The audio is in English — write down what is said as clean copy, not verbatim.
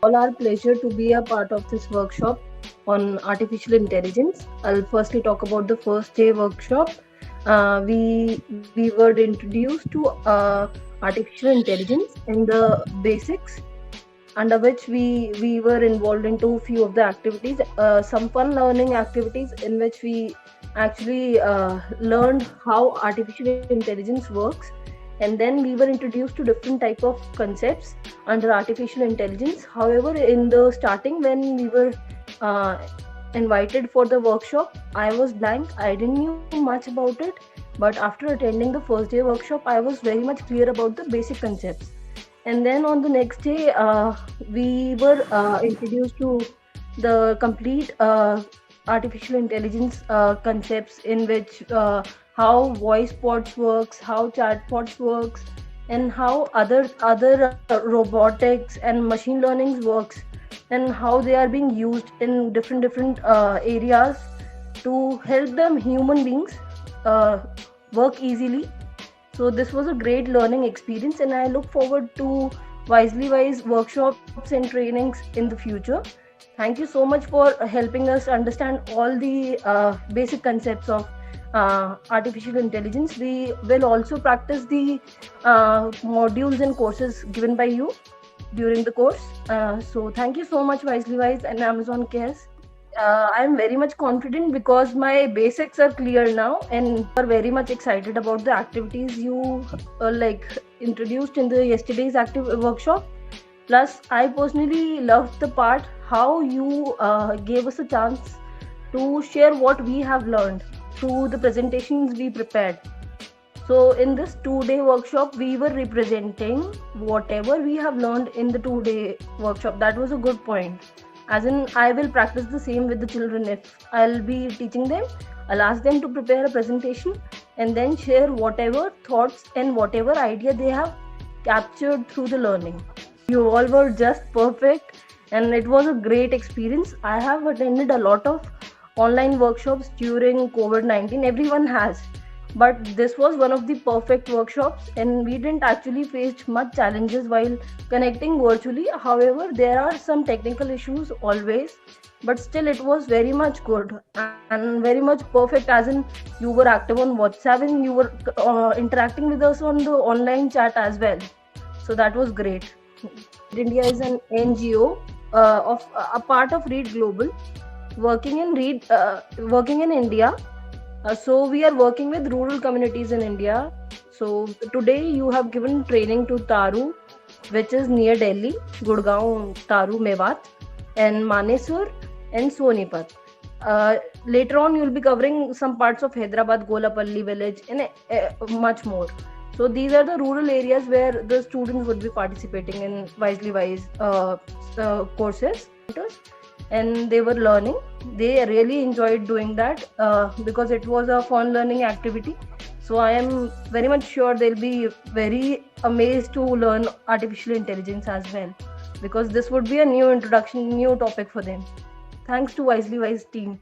All our pleasure to be a part of this workshop on artificial intelligence. I'll firstly talk about the first day workshop. We were introduced to artificial intelligence and the basics, under which we were involved into few of the activities, some fun learning activities in which we actually learned how artificial intelligence works, and then we were introduced to different type of concepts under artificial intelligence. However, in the starting when we were uh, invited for the workshop, I was blank, I didn't knew much about it. But after attending the first day workshop, I was very much clear about the basic concepts. And then on the next day, we were introduced to the complete artificial intelligence concepts, in which how voice bots works, how chatbots works, and how other robotics and machine learnings works, and how they are being used in different areas to help them human beings uh, work easily. So this was a great learning experience, and I look forward to Wisely Wise workshops and trainings in the future. Thank you so much for helping us understand all the basic concepts of artificial intelligence. We will also practice the modules and courses given by you during the course. So thank you so much, Wisely Wise and Amazon Cares. I'm very much confident because my basics are clear now, and are very much excited about the activities you introduced in the yesterday's active workshop. Plus, I personally loved the part how you gave us a chance to share what we have learned through the presentations we prepared. So, in this 2 day workshop, we were representing whatever we have learned in the 2 day workshop. That was a good point. As in, I will practice the same with the children. If I'll be teaching them, I'll ask them to prepare a presentation and then share whatever thoughts and whatever idea they have captured through the learning. You all were just perfect, and it was a great experience. I have attended a lot of online workshops during COVID 19. Everyone has, but this was one of the perfect workshops, and we didn't actually face much challenges while connecting virtually. However, there are some technical issues always, but still it was very much good and very much perfect, as in you were active on WhatsApp and you were interacting with us on the online chat as well. So that was great. India is an NGO of a part of Read Global, working in India. So we are working with rural communities in India. So today you have given training to Taru, which is near Delhi, Gurgaon, Taru, Mewat, and Manesur and Sonipat. Later on, you'll be covering some parts of Hyderabad, Golapalli village, and much more. So these are the rural areas where the students would be participating in Wisely Wise courses, and they were learning. They really enjoyed doing that because it was a fun learning activity. So I am very much sure they'll be very amazed to learn artificial intelligence as well, because this would be a new introduction, new topic for them. Thanks to Wisely Wise team.